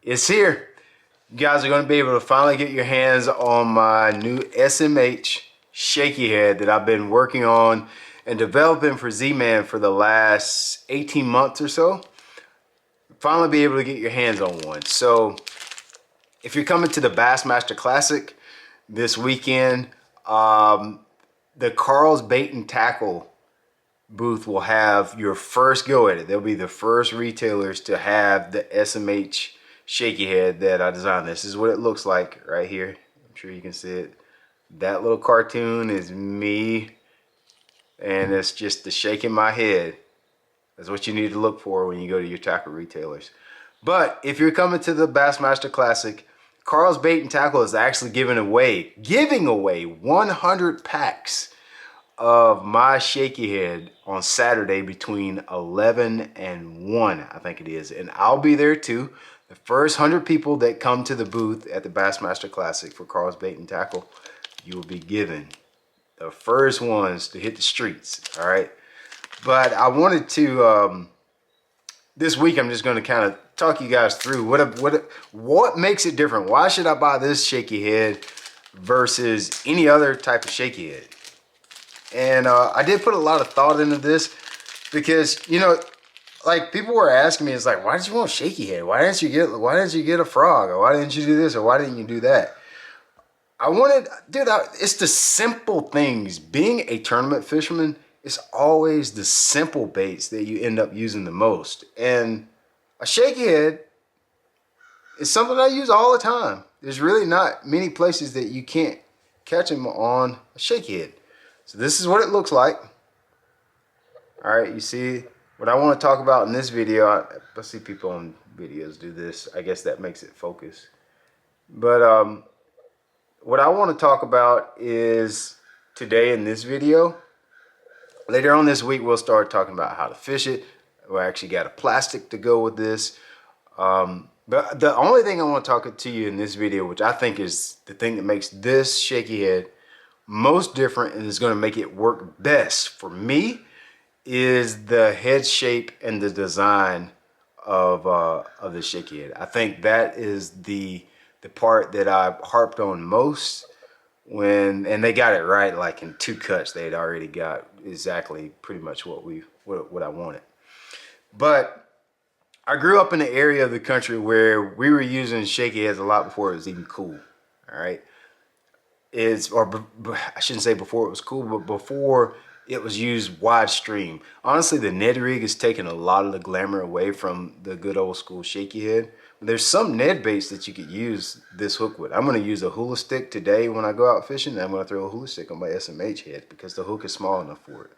It's here. You guys are going to be able to finally get your hands on my new SMH shaky head that I've been working on and developing for Z-Man for the last 18 months or so. Finally be able to get your hands on one. So if you're coming to the Bassmaster Classic this weekend, the Karl's Bait and Tackle booth will have your first go at it. They'll be the first retailers to have the SMH shaky head that I designed. This is what it looks like right here. I'm sure you can see it. That little cartoon is me, and it's just the shaking my head. That's what you need to look for when you go to your tackle retailers. But if you're coming to the Bassmaster Classic, Karl's Bait and Tackle is actually giving away 100 packs of my shaky head on Saturday between 11 and 1, I think it is. And I'll be there too. The first 100 people that come to the booth at the Bassmaster Classic for Karl's Bait and Tackle, you will be given the first ones to hit the streets, all right? But I wanted to, this week I'm just going to kind of talk you guys through what makes it different. Why should I buy this shaky head versus any other type of shaky head? And I did put a lot of thought into this because, you know, like people were asking me, it's like, why did you want a shaky head? Why didn't you get a frog? Or why didn't you do this? Or why didn't you do that? It's the simple things. Being a tournament fisherman, it's always the simple baits that you end up using the most. And a shaky head is something I use all the time. There's really not many places that you can't catch them on a shaky head. So this is what it looks like. All right, you see what I want to talk about in this video. I see people on videos do this. I guess that makes it focus. But what I want to talk about is today in this video. Later on this week, we'll start talking about how to fish it. We actually got a plastic to go with this. But the only thing I want to talk to you in this video, which I think is the thing that makes this shaky head most different and is going to make it work best for me, is the head shape and the design of the shaky head. I think that is the part that I harped on most and they got it right. Like in 2 cuts, they had already got exactly pretty much what I wanted. But I grew up in an area of the country where we were using shaky heads a lot before it was even cool. All right. I shouldn't say before it was cool, but before it was used wide stream. Honestly, the Ned rig has taken a lot of the glamour away from the good old school shaky head. There's some Ned baits that you could use this hook with. I'm going to use a hula stick today when I go out fishing, and I'm going to throw a hula stick on my SMH head because the hook is small enough for it.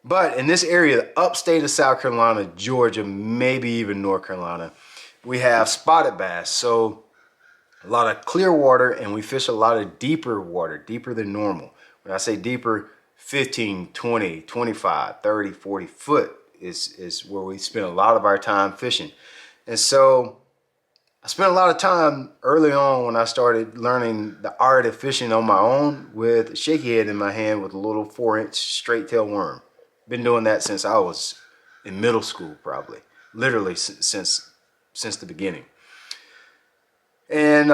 But in this area, the upstate of South Carolina, Georgia, maybe even North Carolina, we have spotted bass. So a lot of clear water, and we fish a lot of deeper water, deeper than normal. When I say deeper, 15, 20, 25, 30, 40 foot is where we spend a lot of our time fishing. And so I spent a lot of time early on when I started learning the art of fishing on my own with a shaky head in my hand with a little 4-inch straight tail worm. Been doing that since I was in middle school, probably. Literally since the beginning. And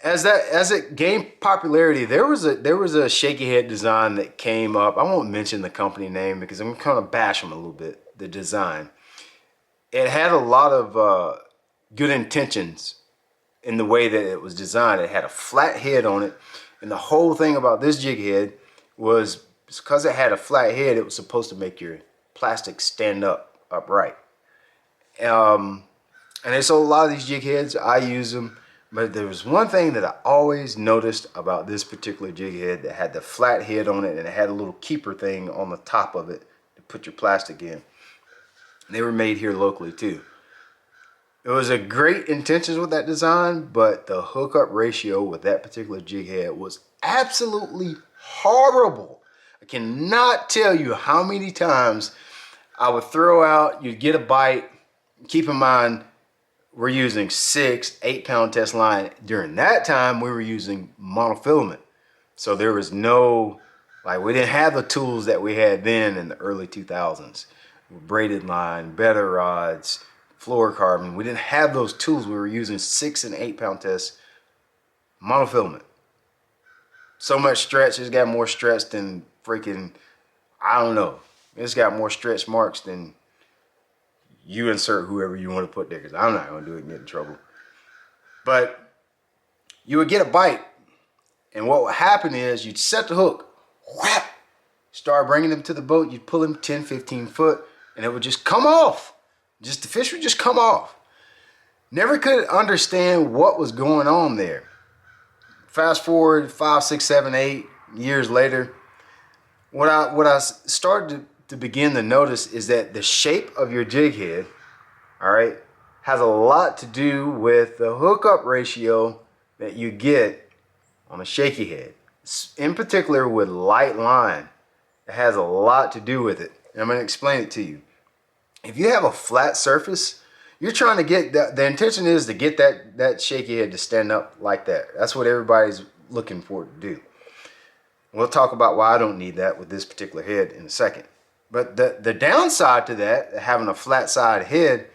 as it gained popularity, there was a shaky head design that came up. I won't mention the company name because I'm kind of bash them a little bit, the design. It had a lot of good intentions in the way that it was designed. It had a flat head on it, and the whole thing about this jig head was because it had a flat head, it was supposed to make your plastic stand upright. And so a lot of these jig heads, I use them, but there was one thing that I always noticed about this particular jig head that had the flat head on it, and it had a little keeper thing on the top of it to put your plastic in. They were made here locally too. It was a great intentions with that design, but the hookup ratio with that particular jig head was absolutely horrible. I cannot tell you how many times I would throw out, you'd get a bite. Keep in mind, we're using 6-8 pound test line. During that time, we were using monofilament. So there was no, we didn't have the tools that we had then in the early 2000s. Braided line, better rods, fluorocarbon. We didn't have those tools. We were using 6 and 8 pound tests, monofilament. So much stretch, it's got more stretch than freaking, I don't know. It's got more stretch marks than you insert whoever you want to put there, because I'm not going to do it and get in trouble. But you would get a bite, and what would happen is you'd set the hook, whap, start bringing them to the boat, you'd pull them 10, 15 foot, and it would just come off. Just the fish would just come off. Never could understand what was going on there. Fast forward 5, 6, 7, 8 years later, what I started to begin to notice is that the shape of your jig head, all right, has a lot to do with the hookup ratio that you get on a shaky head. In particular with light line, it has a lot to do with it. And I'm going to explain it to you. If you have a flat surface, you're trying to get, the intention is to get that shaky head to stand up like that. That's what everybody's looking for to do. We'll talk about why I don't need that with this particular head in a second. But the downside to that, having a flat side head,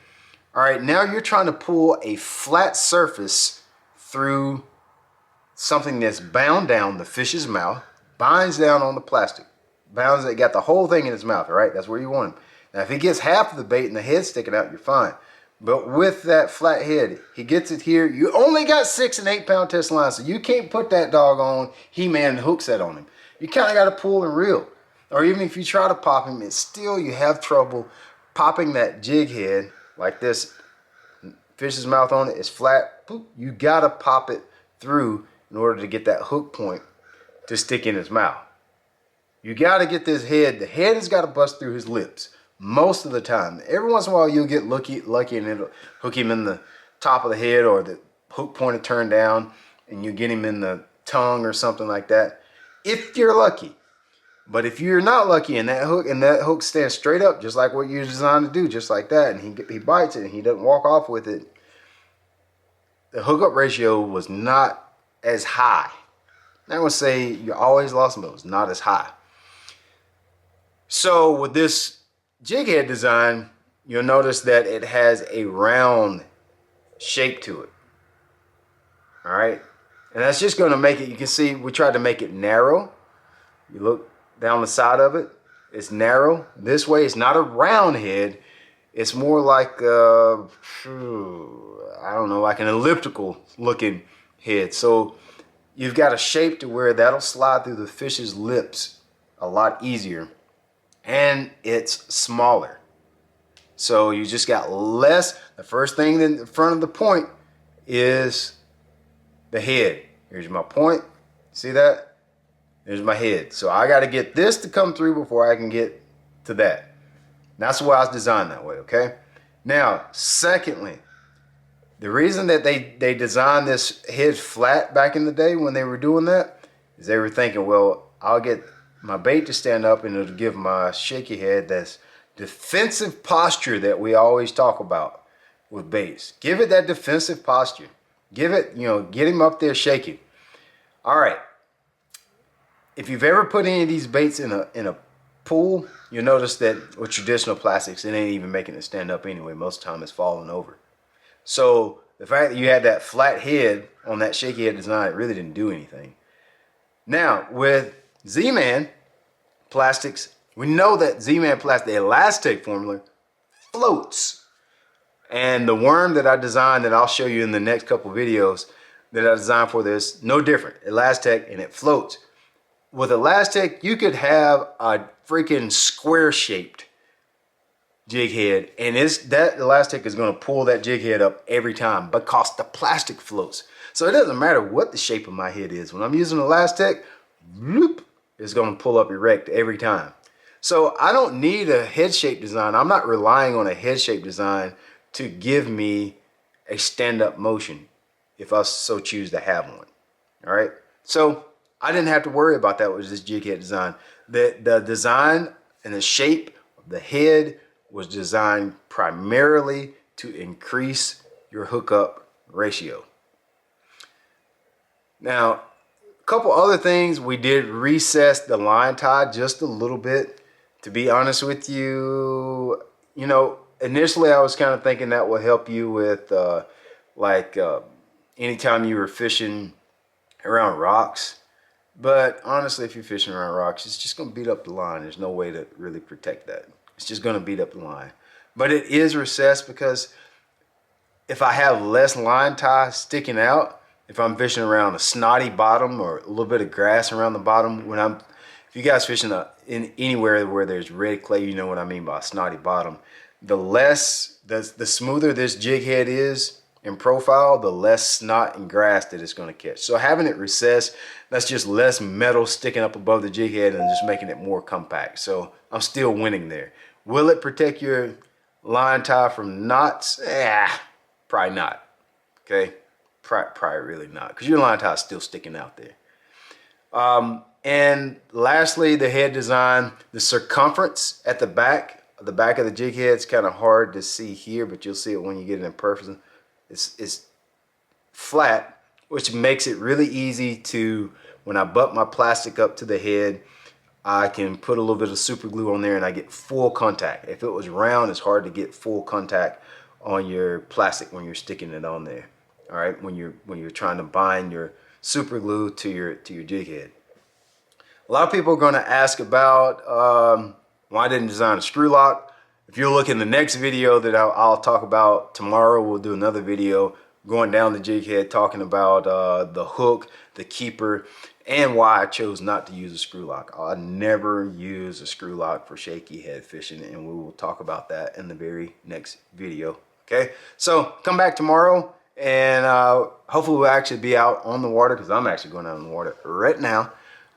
all right, now you're trying to pull a flat surface through something that's bound down the fish's mouth, binds down on the plastic, bounds it, got the whole thing in his mouth, all right? That's where you want him. Now, if he gets half of the bait and the head sticking out, you're fine. But with that flat head, he gets it here. You only got 6 and 8 pound test line, so you can't put that dog on He-Man hook set on him. You kind of got to pull and reel. Or even if you try to pop him, it's still, you have trouble popping that jig head like this. Fish's mouth on it is flat. Boop, you got to pop it through in order to get that hook point to stick in his mouth. You got to get this head. The head has got to bust through his lips most of the time. Every once in a while you'll get lucky and it'll hook him in the top of the head, or the hook point will turn down and you get him in the tongue or something like that, if you're lucky. But if you're not lucky and that hook stands straight up just like what you're designed to do, just like that, and he bites it and he doesn't walk off with it, the hookup ratio was not as high. I would say you always lost them, but it was not as high. So with this jig head design, you'll notice that it has a round shape to it. All right, and that's just going to make it, you can see we tried to make it narrow. You look down the side of it, it's narrow. This way, it's not a round head. It's more like, I don't know, like an elliptical looking head. So you've got a shape to where that'll slide through the fish's lips a lot easier. And it's smaller. So you just got less. The first thing in the front of the point is the head. Here's my point. See that? There's my head. So I got to get this to come through before I can get to that. That's why I was designed that way, okay? Now, secondly, the reason that they designed this head flat back in the day when they were doing that is they were thinking, well, I'll get my bait to stand up and it'll give my shaky head this defensive posture that we always talk about with baits. Give it that defensive posture. Give it, get him up there shaking. All right. If you've ever put any of these baits in a pool, you'll notice that with traditional plastics, it ain't even making it stand up anyway. Most of the time it's falling over. So the fact that you had that flat head on that shaky head design, it really didn't do anything. Now, with Z-Man plastics, we know that Z-Man plastic, the elastic formula, floats. And the worm that I designed, that I'll show you in the next couple videos that I designed for this, no different. Elastic, and it floats. With elastic, you could have a freaking square-shaped jig head, and that elastic is going to pull that jig head up every time because the plastic floats. So it doesn't matter what the shape of my head is. When I'm using elastic, whoop, it's going to pull up erect every time. So I don't need a head shape design. I'm not relying on a head shape design to give me a stand-up motion if I so choose to have one. All right. So I didn't have to worry about that with this jig head design. The design and the shape of the head was designed primarily to increase your hookup ratio. Now, a couple other things, we did recess the line tie just a little bit. To be honest with you, initially I was kind of thinking that will help you with anytime you were fishing around rocks. But honestly, if you're fishing around rocks, it's just going to beat up the line. There's no way to really protect that. It's just going to beat up the line. But it is recessed because if I have less line tie sticking out, if I'm fishing around a snotty bottom or a little bit of grass around the bottom, if you guys fishing in anywhere where there's red clay, you know what I mean by a snotty bottom. The smoother this jig head is in profile, the less snot and grass that it's going to catch. So having it recessed, that's just less metal sticking up above the jig head and just making it more compact. So I'm still winning there. Will it protect your line tie from knots? Probably not. Okay, probably really not, because your line tie is still sticking out there. And lastly, the head design, the circumference at the back of the jig head is kind of hard to see here, but you'll see it when you get it in person. It's flat, which makes it really easy to, when I butt my plastic up to the head, I can put a little bit of super glue on there and I get full contact. If it was round, it's hard to get full contact on your plastic when you're sticking it on there. All right, when you're trying to bind your super glue to your jig head. A lot of people are going to ask about why I didn't design a screw lock. If you look in the next video that I'll talk about tomorrow, we'll do another video going down the jig head, talking about the hook, the keeper, and why I chose not to use a screw lock. I never use a screw lock for shaky head fishing, and we will talk about that in the very next video. Okay, so come back tomorrow, and hopefully we'll actually be out on the water, because I'm actually going out on the water right now.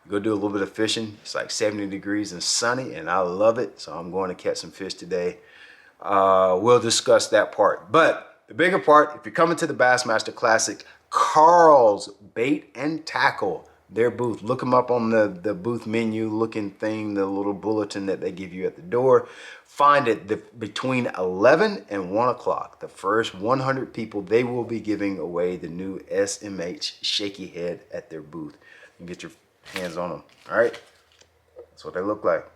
Go do a little bit of fishing. It's like 70 degrees and sunny, and I love it. So I'm going to catch some fish today. We'll discuss that part. But the bigger part, if you're coming to the Bassmaster Classic, Karl's Bait and Tackle, their booth. Look them up on the booth menu looking thing, the little bulletin that they give you at the door. Find it between 11 and 1 o'clock. The first 100 people, they will be giving away the new SMH shaky head at their booth. You can get your hands on them. All right, that's what they look like.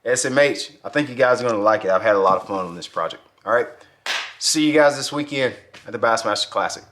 SMH, I think you guys are going to like it. I've had a lot of fun on this project. All right, see you guys this weekend at the Bassmaster Classic.